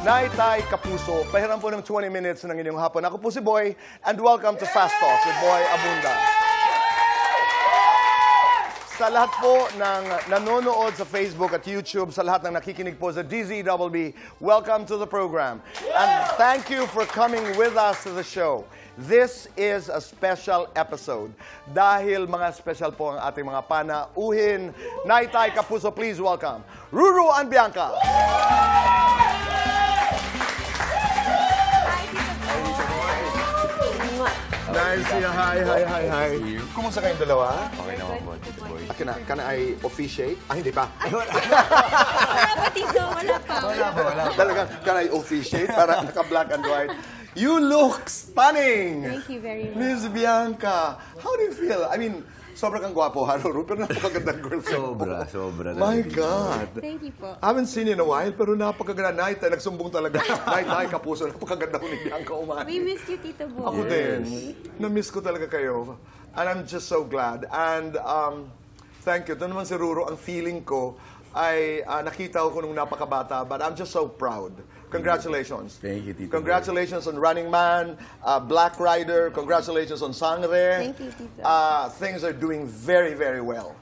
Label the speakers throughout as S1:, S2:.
S1: Naitay Kapuso, pahiram po ng 20 minutes ng inyong hapon. Ako po si Boy, and welcome to Fast Talk with Boy Abunda. Sa lahat po ng nanonood sa Facebook at YouTube, sa lahat ng nakikinig po sa DZBB, welcome to the program. And thank you for coming with us to the show. This is a special episode dahil mga special po ang ating mga panauhin. Naitay Kapuso, please welcome Ruru and Bianca. Nice to see you. Hi. Kumusta kayong dalawa?
S2: Okay naman po, Tito Boy.
S1: Can I officiate? Hindi pa.
S3: Wala pa, Tito. Wala pa.
S1: Talagang, can I officiate? Para naka-black and white. You look stunning!
S3: Thank you very much.
S1: Miss Bianca, how do you feel? I mean, sobra kang gwapo, Ruru, pero napakagandang girlfriend.
S2: Sobra.
S1: My God!
S3: Thank you po.
S1: I haven't seen you in a while, pero napakaganda. Night, nagsumbong talaga. Night, Kapuso, napakaganda ko ni Bianca umani.
S3: We missed you, Tito Boy.
S1: Ako din. Na-miss ko talaga kayo. And I'm just so glad. And thank you. Ito naman si Ruru, ang feeling ko ay nakita ko nung napakabata, but I'm just so proud. Congratulations.
S2: Thank you, Tito.
S1: Congratulations on Running Man, Black Rider. Congratulations on Sangre.
S3: Thank you, Tito.
S1: Things are doing very, very well.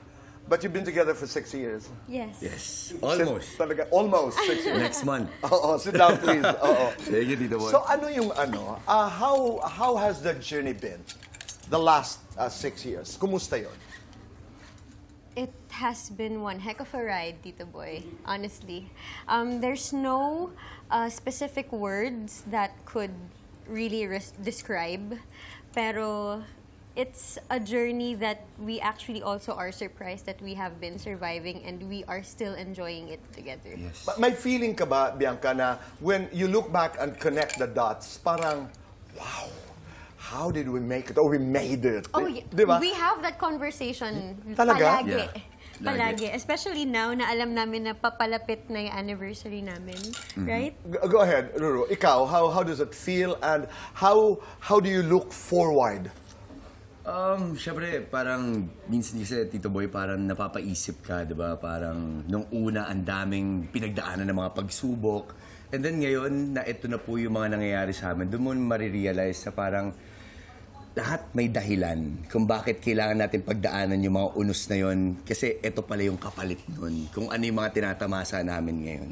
S1: But you've been together for 6 years.
S3: Yes.
S2: Almost.
S1: Talaga, almost 6 years.
S2: Next month.
S1: Sit down, please.
S2: Thank you, Tito Boy.
S1: So ano yung how has the journey been the last 6 years? Kumusta yun?
S3: It has been one heck of a ride, Tito Boy, honestly. There's no specific words that could really describe, pero it's a journey that we actually also are surprised that we have been surviving and we are still enjoying it together.
S2: Yes.
S1: May feeling ka ba, Bianca, na when you look back and connect the dots, parang, wow, how did we make it? Or we made it.
S3: Oh, yeah.
S1: Diba?
S3: We have that conversation
S1: Talaga?
S3: palagi.
S2: Yeah.
S3: Palagi. Especially now na alam namin na papalapit na yung anniversary namin. Right?
S1: Go ahead, Ruru. Ikaw, how does it feel and how do you look forward?
S2: Siyempre, parang minsan kasi, Tito Boy, parang napapaisip ka, di ba? Parang nung una, ang daming pinagdaanan ng mga pagsubok. And then ngayon, na ito na po yung mga nangyayari sa amin, doon mo marirealize na parang lahat may dahilan kung bakit kailangan natin pagdaanan yung mga unos na yon. Kasi ito pala yung kapalit nun. Kung ano yung mga tinatamasa namin ngayon.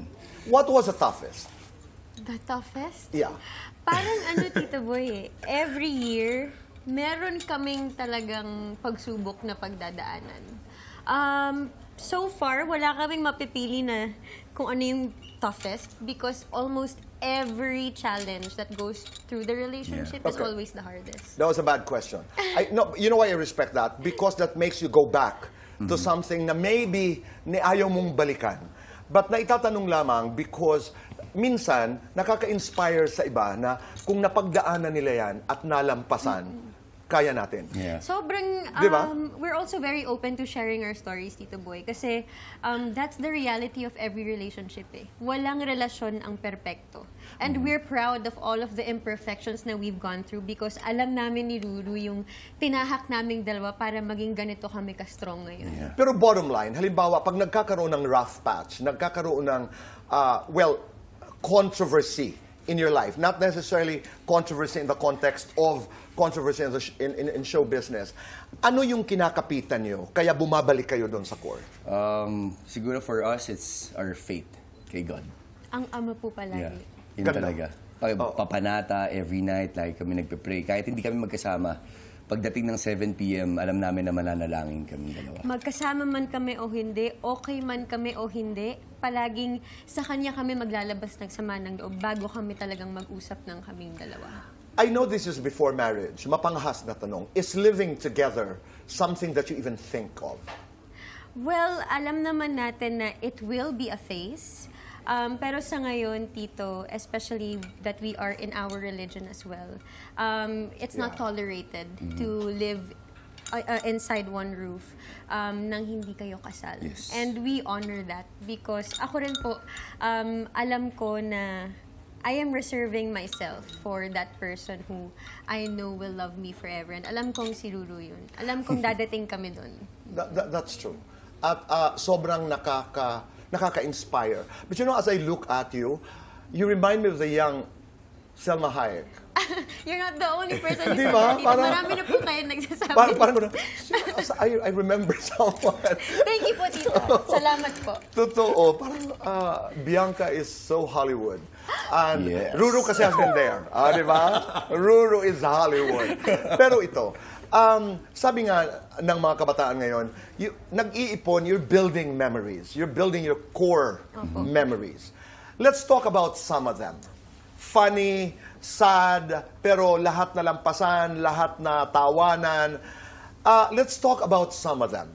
S1: What was the toughest?
S3: The toughest?
S1: Yeah.
S3: Parang Tito Boy every year, meron kaming talagang pagsubok na pagdadaanan. So far, wala kaming mapipili na kung ano yung toughest because almost every challenge that goes through the relationship is always the hardest.
S1: That was a bad question. No, you know why I respect that? Because that makes you go back to something na maybe ayaw mong balikan. But naitatanong lamang because minsan nakaka-inspire sa iba na kung napagdaanan nila yan at nalampasan, kaya natin.
S2: Yeah.
S3: Sobrang,
S1: Diba?
S3: we're also very open to sharing our stories, Tito Boy. Kasi that's the reality of every relationship eh. Walang relasyon ang perpekto. And we're proud of all of the imperfections na we've gone through because alam namin ni Ruru yung tinahak naming dalawa para maging ganito kami ka-strong ngayon.
S2: Yeah.
S1: Pero bottom line, halimbawa, pag nagkakaroon ng rough patch, nagkakaroon ng, controversy in your life, not necessarily controversy in the context of controversy in show business, ano yung kinakapitan nyo kaya bumabalik kayo doon sa core?
S2: Siguro for us, it's our faith kay God.
S3: Ang ama po palagi.
S2: Yeah. Yun
S1: Ganda.
S2: talaga. Papanata, every night, like kami nagpe-pray. Kahit hindi kami magkasama, pagdating ng 7 p.m., alam namin na mananalangin kami dalawa.
S3: Magkasama man kami o hindi, okay man kami o hindi, palaging sa kanya kami maglalabas ng sama ng loob bago kami talagang mag-usap ng kaming dalawa.
S1: I know this is before marriage. Mapangahas na tanong. Is living together something that you even think of?
S3: Well, alam naman natin na it will be a phase. Pero sa ngayon, Tito, especially that we are in our religion as well, it's not tolerated to live inside one roof nang hindi kayo kasal.
S2: Yes.
S3: And we honor that because ako rin po, alam ko na I am reserving myself for that person who I know will love me forever. And alam kong si Ruru yun. Alam kong dadating kami dun.
S1: That's true. At sobrang nakaka-inspire. But you know, as I look at you, you remind me of the young Selma Hayek.
S3: You're not the only person
S1: Di
S3: who
S1: ba?
S3: said that, Tito.
S1: Parang-
S3: Marami na po kayo nagsasabi.
S1: Parang gano'n, I remember someone.
S3: Thank you po, Tito. Salamat po.
S1: Totoo, parang Bianca is so Hollywood. And
S2: Yes.
S1: Ruru kasi has been there. Di ba? Ruru is Hollywood. Pero ito, sabi nga ng mga kabataan ngayon, nag-iipon, you're building memories. You're building your core memories. Let's talk about some of them. Funny, sad, pero lahat na lampasan, lahat na tawanan. Let's talk about some of them.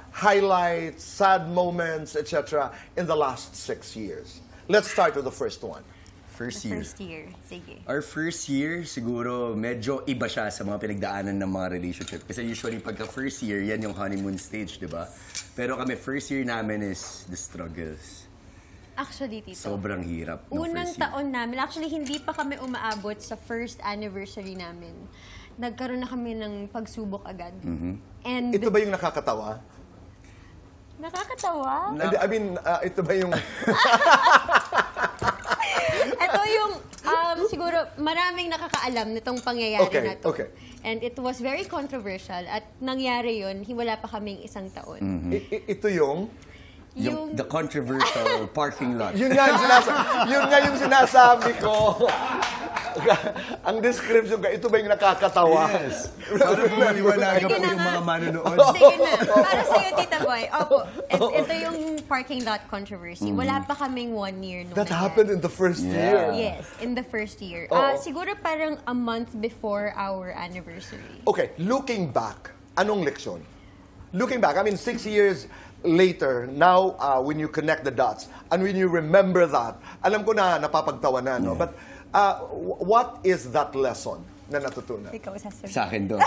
S1: Highlights, sad moments, etc. in the last 6 years. Let's start with the first one.
S2: First
S3: The
S2: year.
S3: first year. Sige.
S2: Our first year, siguro, medyo iba siya sa mga pinagdaanan ng mga relationship. Kasi usually, pagka first year, yan yung honeymoon stage, di ba? Pero kami, first year namin is the struggles.
S3: Actually, Tito.
S2: Sobrang hirap ng
S3: Unang
S2: first year.
S3: taon namin, actually hindi pa kami umaabot sa first anniversary namin. Nagkaroon na kami ng pagsubok agad. And
S1: Ito ba yung nakakatawa?
S3: nakakatawa.
S1: Hindi, I mean, ito ba yung...
S3: Ito yung siguro maraming nakakaalam nitong pangyayari
S1: Okay,
S3: na to.
S1: okay.
S3: And it was very controversial at nangyari yun, wala pa kaming isang taon.
S1: Ito yung...
S2: The controversial parking lot.
S1: Yun nga yung sinasabi ko. Ang description ka, ito ba yung nakakatawa?
S2: Yes. Para maliwanagan po yung mga manonood.
S3: Sige na. Para sa'yo, Tita Boy. Opo, ito yung parking lot controversy. Wala pa kaming 1 year nung
S1: That
S3: nangyari.
S1: happened in the first year.
S3: Yes, in the first year.
S1: Oo.
S3: Siguro parang a month before our anniversary.
S1: Okay, looking back, anong leksyon? Looking back, I mean, 6 years later, now, when you connect the dots, and when you remember that, alam ko na napapagtawanan, no? But what is that lesson na natutunan?
S3: Ikaw sasabihin.
S2: Sa akin doon.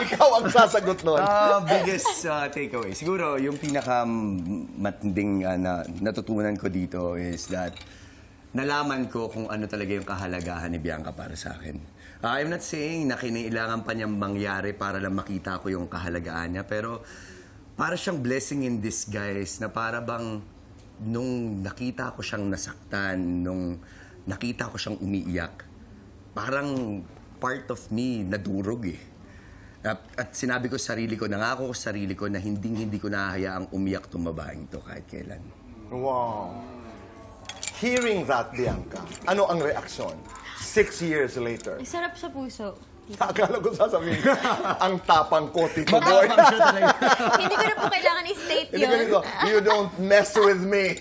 S1: Ikaw ang sasagot nun.
S2: Biggest takeaway. Siguro, yung pinaka-matinding na natutunan ko dito is that nalaman ko kung ano talaga yung kahalagahan ni Bianca para sa akin. I'm not saying na kinailangan pa niyang mangyari para lang makita ko yung kahalagahan niya, pero para siyang blessing in disguise na para bang nung nakita ko siyang nasaktan, nung nakita ko siyang umiiyak, parang part of me nadurog eh. At sinabi ko sa sarili ko, nangako ko sa sarili ko na hindi ko nahahayaang umiyak tong babaeng to kahit kailan.
S1: Wow. Hearing that, Bianca, ano ang reaksyon? 6 years later.
S3: Ay, sarap sa puso.
S1: Akala ko sasabihin, ang tapang ko, Tito Boy.
S3: Hindi ko na po kailangan i-state
S1: Hindi ko
S3: yun.
S1: nito, you don't mess with me.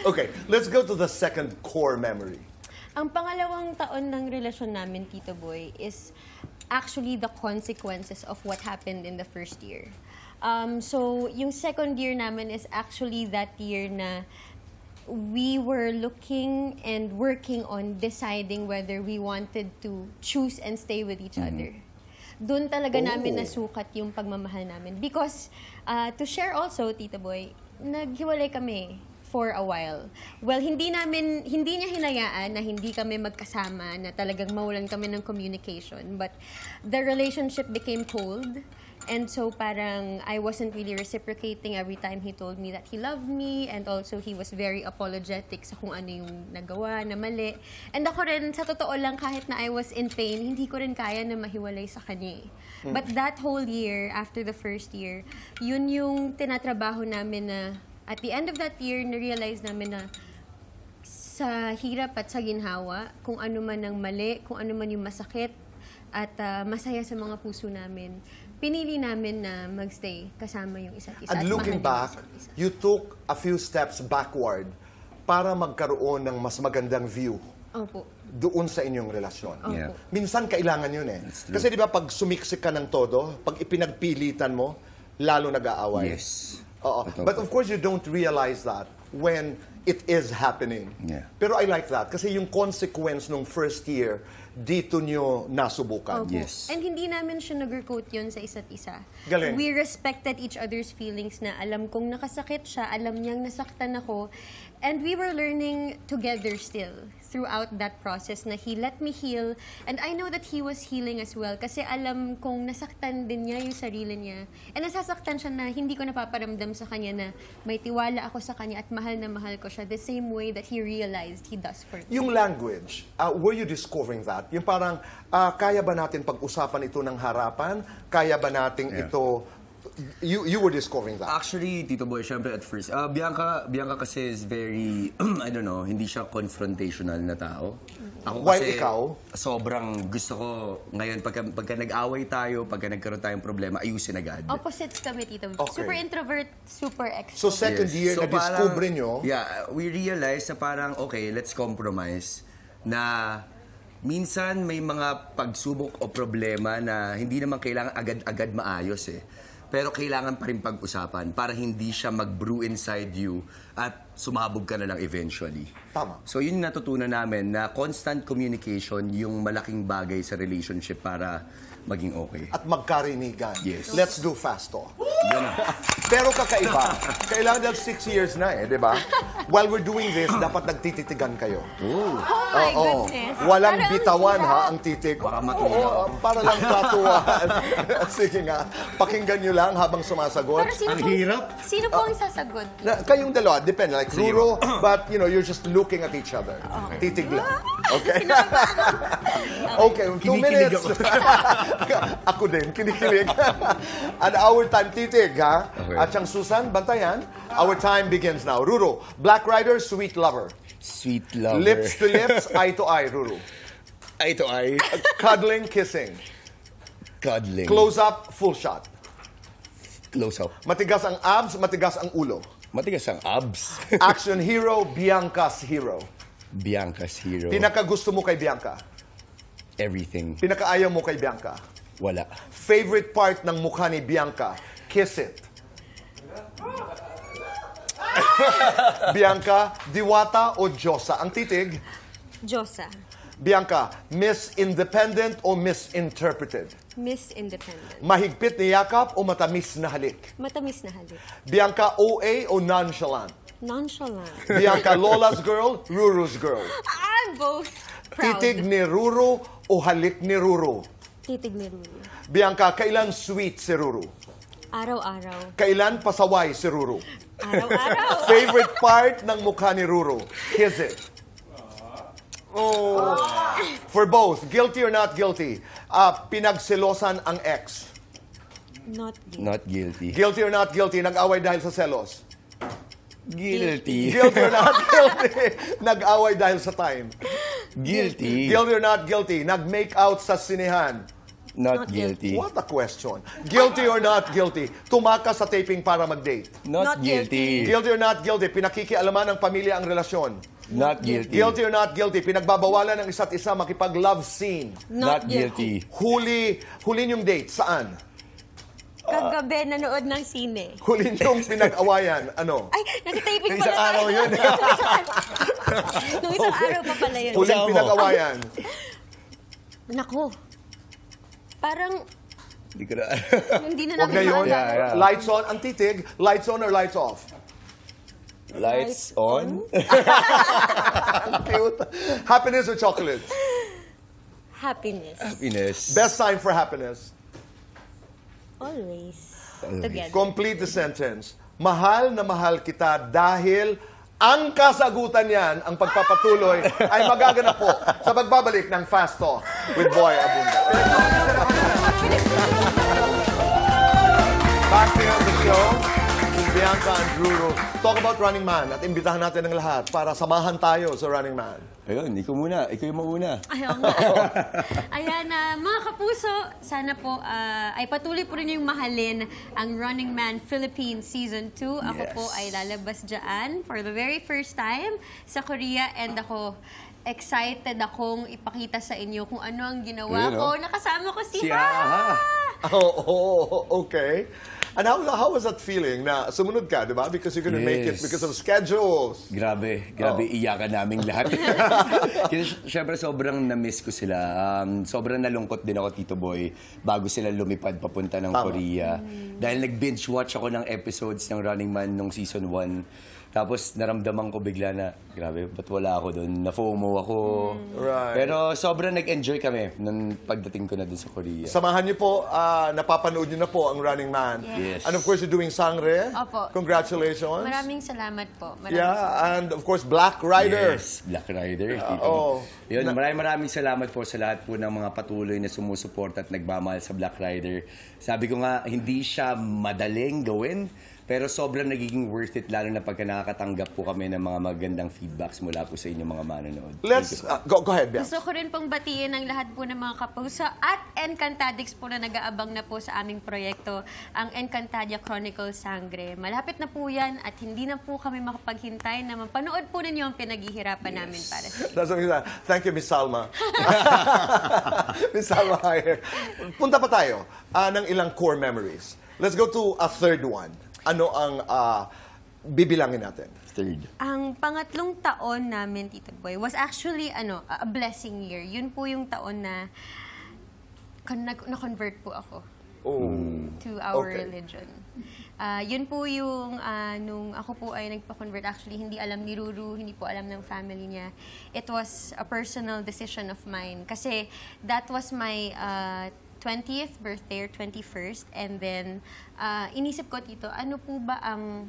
S1: Okay, let's go to the second core memory.
S3: Ang pangalawang taon ng relasyon namin, Tito Boy, is actually the consequences of what happened in the first year. So, yung second year namin is actually that year na we were looking and working on deciding whether we wanted to choose and stay with each other. Doon talaga namin nasukat yung pagmamahal namin. Because, to share also, Tita Boy, naghiwalay kami for a while. Well, hindi niya hinayaan na hindi kami magkasama, na talagang mawalan kami ng communication. But the relationship became cold. And so parang I wasn't really reciprocating every time he told me that he loved me, and also he was very apologetic sa kung ano yung nagawa na mali. And ako rin, sa totoo lang, kahit na I was in pain, hindi ko rin kaya na mahiwalay sa kanya eh. But that whole year, after the first year, yun yung tinatrabaho namin na at the end of that year, na-realize namin na sa hirap at sa ginhawa, kung ano man ang mali, kung ano man yung masakit, at masaya sa mga puso namin, pinili namin na magstay kasama yung isa't isa.
S1: And looking back, you took a few steps backward para magkaroon ng mas magandang view
S3: Opo.
S1: doon sa inyong relasyon.
S2: Yeah.
S1: Minsan kailangan yun eh. Kasi di ba pag sumiksik ka ng todo, pag ipinagpilitan mo, lalo nag-aaway.
S2: Yes.
S1: Oo. But of course, you don't realize that when it is happening.
S2: Yeah.
S1: Pero I like that kasi yung consequence nung first year dito nyo nasubukan.
S3: Opo.
S2: Yes.
S3: And hindi namin siya nag-recruit yun sa isa't isa.
S1: Galing.
S3: We respected each other's feelings na alam kong nakasakit siya, alam niyang nasaktan ako. And we were learning together still throughout that process na he let me heal. And I know that he was healing as well kasi alam kong nasaktan din niya yung sarili niya. And nasasaktan siya na hindi ko napaparamdam sa kanya na may tiwala ako sa kanya at mahal na mahal ko siya the same way that he realized he does for me.
S1: Yung language, were you discovering that? Yung parang, kaya ba natin pag-usapan ito ng harapan? Kaya ba nating ito... You were discovering that.
S2: Actually, Tito Boy, syempre at first, Bianca kasi is very, I don't know, hindi siya confrontational na tao. Ako
S1: Why
S2: kasi,
S1: ikaw?
S2: sobrang gusto ko, ngayon, pagka nag-away tayo, pagka nagkaroon tayong problema, ayusin agad.
S3: Opposites kami, Tito.
S1: Okay.
S3: Super introvert, super extrovert.
S1: So second year,
S2: So
S1: na-discover
S2: parang,
S1: nyo,
S2: Yeah, we realized na parang, okay, let's compromise. Na minsan may mga pagsubok o problema na hindi naman kailangan agad-agad maayos eh. Pero kailangan pa rin pag-usapan para hindi siya mag-brew inside you at sumabog ka na lang eventually.
S1: Tama.
S2: So yun yung natutunan namin na constant communication yung malaking bagay sa relationship para maging okay.
S1: at magkarinigan.
S2: Yes.
S1: Let's do fast talk.
S2: Yun na.
S1: Pero kakaiba. Kailangan dahil 6 years na di ba? While we're doing this, dapat nagtititigan kayo.
S3: Oh my goodness.
S1: Walang
S3: Parang
S1: bitawan
S3: hirap.
S1: ha, ang titig.
S2: Baka matunaw.
S1: Para lang katuwaan. Sige nga, pakinggan nyo lang habang sumasagot.
S3: Pero sino
S2: Ang
S3: pong-
S2: hirap.
S3: Sino po ang sasagot?
S1: Kayong dalawa, depende. Like Ruro, but you're just looking at each other. Titig lang. Okay? Okay, 2
S2: Kinikilig
S1: minutes.
S2: ako.
S1: Ako din, kinikilig. And our time, titig, ha?
S2: Okay.
S1: At siyang Susan, bantayan. Our time begins now. Ruro, Black Rider, Sweet Lover.
S2: Sweet lover.
S1: Lips to lips, eye to eye, Ruro.
S2: Eye to eye.
S1: Cuddling, kissing.
S2: Cuddling.
S1: Close up, full shot.
S2: Close up.
S1: Matigas ang abs, matigas ang ulo.
S2: Matigas ang abs.
S1: Action hero, Bianca's hero.
S2: Bianca's hero.
S1: Pinakagusto mo kay Bianca.
S2: Everything.
S1: Pinakaayaw mo kay Bianca.
S2: Wala.
S1: Favorite part ng mukha ni Bianca. Kiss it. Bianca, diwata o Diyosa? Ang titig.
S3: Josa.
S1: Bianca, Miss Independent o Misinterpreted?
S3: Miss Independent.
S1: Mahigpit na yakap o matamis na halik?
S3: Matamis na halik.
S1: Bianca, OA o nonchalant?
S3: Nonchalant.
S1: Bianca, Lola's girl, Ruru's girl?
S3: I'm both proud.
S1: Titig ni Ruru o halik ni Ruru?
S3: Titig ni Ruru.
S1: Bianca, kailan sweet si Ruru?
S3: Araw-araw.
S1: Kailan pasaway si Ruru?
S3: Araw-araw.
S1: Favorite part ng mukha ni Ruru? Kiss it. Oh. For both, guilty or not guilty? Pinagselosan ang ex.
S3: Not guilty.
S2: Not guilty.
S1: Guilty or not guilty? Nag-away dahil sa selos.
S2: Guilty.
S1: Guilty or not guilty? Nag-away dahil sa time.
S2: Guilty.
S1: Guilty or not guilty? Nag-make out sa sinehan.
S2: Not
S3: Not guilty.
S2: guilty.
S1: What a question. Guilty or not guilty? Tumakas sa taping para mag-date.
S2: Not
S3: Not guilty.
S2: guilty.
S1: Guilty or not guilty? Pinakikialaman ng pamilya ang relasyon.
S2: Not guilty.
S1: Guilty or not guilty? Pinagbabawalan ng isa't isa makipag-love scene.
S2: Not guilty.
S1: Huli niyong date, saan?
S3: Kagabi, nanood ng sine.
S1: Huli niyong pinag-awayan, ano?
S3: Ay, nagtitaping
S1: Isang
S3: pala
S1: araw
S3: tayo.
S1: yun.
S3: Nung isang araw pa pala yun.
S1: Huling
S2: Kasama mo.
S1: pinag-awayan.
S3: Nako. Parang
S2: Hindi ko na.
S3: hindi na
S1: Huwag
S3: namin
S1: na yun.
S3: maalala.
S2: Yeah.
S1: Lights on, ang titig. Lights on or lights off?
S2: Lights on.
S1: Cute. Happiness or chocolate?
S3: Happiness.
S2: Happiness.
S1: Best sign for happiness.
S3: Always.
S2: Always.
S3: Together.
S1: Complete the sentence. Mahal na mahal kita dahil ang kasagutan niyan, ang pagpapatuloy, ay magaganap po sa pagbabalik ng Fast Talk with Boy Abunda. Back here on the show, with Bianca and Ruru. Talk about Running Man at imbitahan natin ang lahat para samahan tayo sa Running Man.
S2: Ayun, ikaw muna. Ikaw yung mauna.
S3: Ayaw nga. Ayan, mga kapuso, sana po ay patuloy po rin yung mahalin ang Running Man Philippines Season 2. Ako
S2: Yes.
S3: po ay lalabas dyan for the very first time sa Korea and ako excited akong ipakita sa inyo kung ano ang ginawa
S2: Ayun,
S3: ko.
S2: oh.
S3: Nakasama ko si
S2: Si
S3: Ha!
S2: Ha!
S1: Oh, okay. And how was that feeling na sumunod ka, di ba? Because you couldn't make it
S2: Yes.
S1: because of schedules.
S2: Grabe, iyakan naming lahat. Kasi syempre sobrang na-miss ko sila. Sobrang nalungkot din ako, Tito Boy, bago sila lumipad papunta ng Korea. Dahil nag-binge watch ako ng episodes ng Running Man nung season 1. Tapos naramdaman ko bigla na, grabe, ba't wala ako doon? Na-FOMO ako.
S1: Right.
S2: Pero sobrang nag-enjoy kami nung pagdating ko na doon sa Korea.
S1: Samahan niyo po, napapanood niyo na po ang Running Man.
S2: Yes.
S1: And of course, you're doing Sangre.
S3: Opo.
S1: Congratulations.
S3: Maraming salamat po. Maraming
S1: Yeah, and of course, Black Rider.
S2: Yes, Black Rider.
S1: oo.
S2: Yun, maraming salamat po sa lahat po ng mga patuloy na sumusuporta at nagmamahal sa Black Rider. Sabi ko nga, hindi siya madaling gawin, pero sobrang nagiging worth it, lalo na pagka nakakatanggap po kami ng mga magandang feedbacks mula po sa inyong mga manonood.
S1: Let's, go ahead, Bianca.
S3: Gusto ko rin pong batiin ang lahat po ng mga kapuso at Encantadix po na nag-aabang na po sa aming proyekto, ang Encantadia Chronicles Sangre. Malapit na po yan at hindi na po kami makapaghintay na mapanood po ninyo ang pinaghihirapan namin para sa
S1: That's what he said. Thank you, Miss Salma. Miss Salma Hayer. Punta pa tayo ng ilang core memories. Let's go to a third one. Ano ang bibilangin natin?
S2: Third.
S3: Ang pangatlong taon namin, Tito Boy, was actually a blessing year. Yun po yung taon na na-convert po ako to our religion. Yun po yung nung ako po ay nagpa-convert, actually hindi alam ni Ruru, hindi po alam ng family niya. It was a personal decision of mine kasi that was my 20th birthday or 21st, and then inisip ko, Tito, ano po ba ang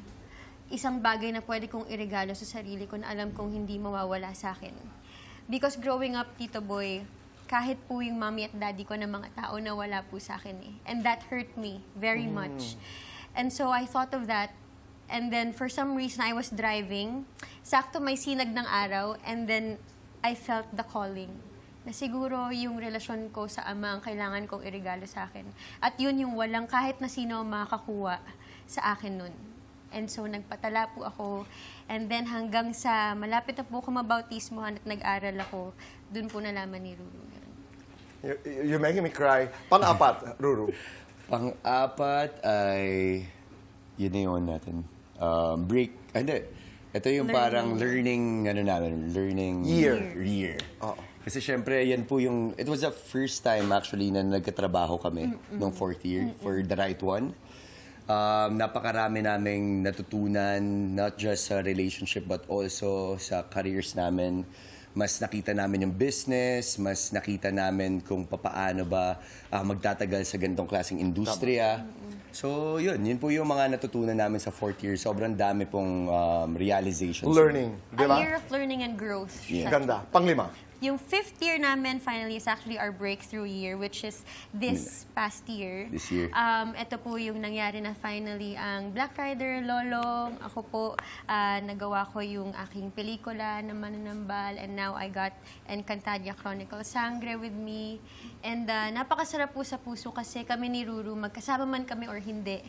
S3: isang bagay na pwede kong iregalo sa sarili ko na alam kong hindi mawawala sa akin. Because growing up, Tito Boy, kahit po yung mommy at daddy ko na mga tao na wala po sa akin eh. And that hurt me very much. And so I thought of that. And then for some reason, I was driving. Sakto may sinag ng araw. And then I felt the calling. Na siguro yung relasyon ko sa ama ang kailangan kong iregalo sa akin. At yun yung walang kahit na sino ang makakakuha sa akin nun. And so nagpatala po ako. And then hanggang sa malapit na po ako mabautismohan at nag-aral ako, dun po nalaman ni Ruru.
S1: You're making me cry. Pang-apat, Ruru.
S2: Pang-apat ay, yun na yun natin. Break, hindi. Ito yung parang learning year.
S1: Oo.
S2: Kasi syempre, yan po yung, it was the first time actually na nagkatrabaho kami nung fourth year for The Right One. Napakarami naming natutunan, not just sa relationship but also sa careers namin. Mas nakita namin yung business, mas nakita namin kung papaano ba magtatagal sa ganitong klaseng industriya. So yun po yung mga natutunan namin sa fourth year. Sobrang dami pong realizations.
S1: Learning, di
S3: A
S1: ba?
S3: year of learning and growth.
S2: Yeah.
S1: Ganda. Pang-lima.
S3: Yung fifth year namin, finally, is actually our breakthrough year, which is this past year.
S2: This year.
S3: Ito po yung nangyari na finally ang Black Rider, Lolong. Ako po, nagawa ko yung aking pelikula na Mananambal, and now I got Encantadia Chronicles Sangre with me. And napakasarap po sa puso kasi kami ni Ruru, magkasama man kami or hindi,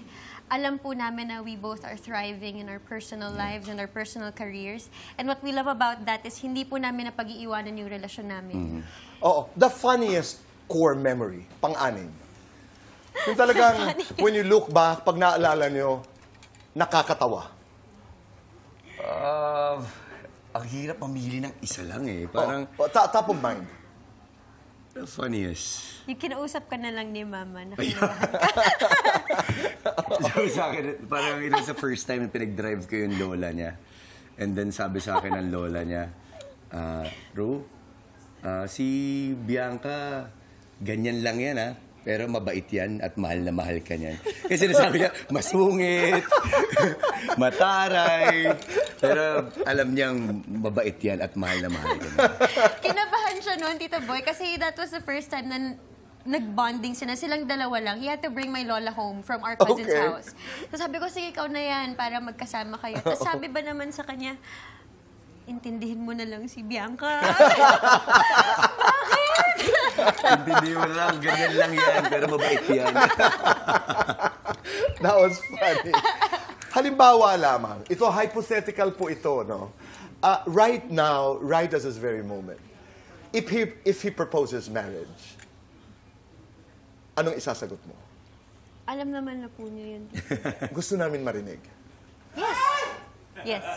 S3: alam po namin na we both are thriving in our personal lives and our personal careers. And what we love about that is hindi po namin napag-iiwanan yung relasyon namin.
S1: Oo. The funniest core memory, pang-anim. Yung talagang, when you look back, pag naalala nyo, nakakatawa.
S2: Ang hirap mamili ng isa lang eh. Parang,
S1: Top of mind.
S2: the funniest.
S3: Yung kinausap ka na lang ni Mama na
S2: Sabi sa akin, parang it was the first time na pinag-drive ko yung lola niya. And then sabi sa akin ng lola niya, Ro, si Bianca, ganyan lang yan ha. Pero mabait yan at mahal na mahal ka niyan. Kasi nasabi niya, masungit, mataray. Pero alam niyang mabait yan at mahal na mahal ka niyan.
S3: Kinabahan siya noon, Tito Boy, kasi that was the first time na nag-bonding sila. Silang dalawa lang. He had to bring my lola home from our cousin's house. So sabi ko, sige, ikaw na yan para magkasama kayo. Tapos sabi ba naman sa kanya, intindihin mo na lang si Bianca.
S2: Hindi mo lang, ganyan lang yan, pero mabait yan.
S1: That was funny. Halimbawa lamang, ito hypothetical po ito, no? Right now, right as this very moment, if he proposes marriage, anong isasagot mo?
S3: Alam naman na po niyo yun.
S1: Gusto namin marinig.
S3: Yes. Yes.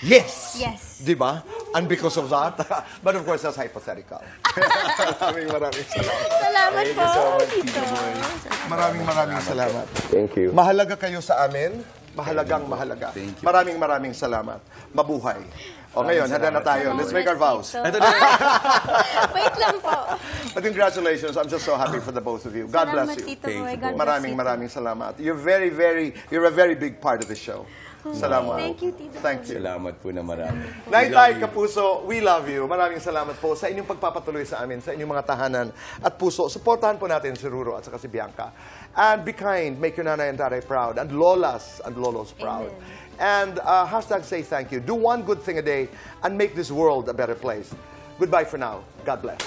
S1: Yes!
S3: Yes.
S1: Di ba? And because of that, but of course, that's hypothetical. Maraming salamat.
S3: Salamat po, Tito.
S1: Maraming salamat.
S2: Thank you.
S1: Mahalaga kayo sa amin. Mahalagang mahalaga.
S2: Thank you.
S1: Maraming salamat. Mabuhay. O ngayon, handa na tayo. Let's make our vows.
S2: Ito na.
S3: Wait lang po.
S1: But congratulations. I'm just so happy for the both of you. God bless
S3: Salamat,
S1: you.
S3: Tito Boy. God bless
S1: Maraming salamat. You're a very big part of the show. Salamat.
S3: Thank you, Tito
S1: Thank you.
S2: Salamat po na marami.
S1: Naitay Kapuso, we love you. Maraming salamat po sa inyong pagpapatuloy sa amin, sa inyong mga tahanan at puso. Suportahan po natin si Ruro at saka si Bianca. And be kind, make your nanay and tatay proud, and lolas and lolos proud.
S3: Amen.
S1: And hashtag say thank you. Do one good thing a day and make this world a better place. Goodbye for now. God bless.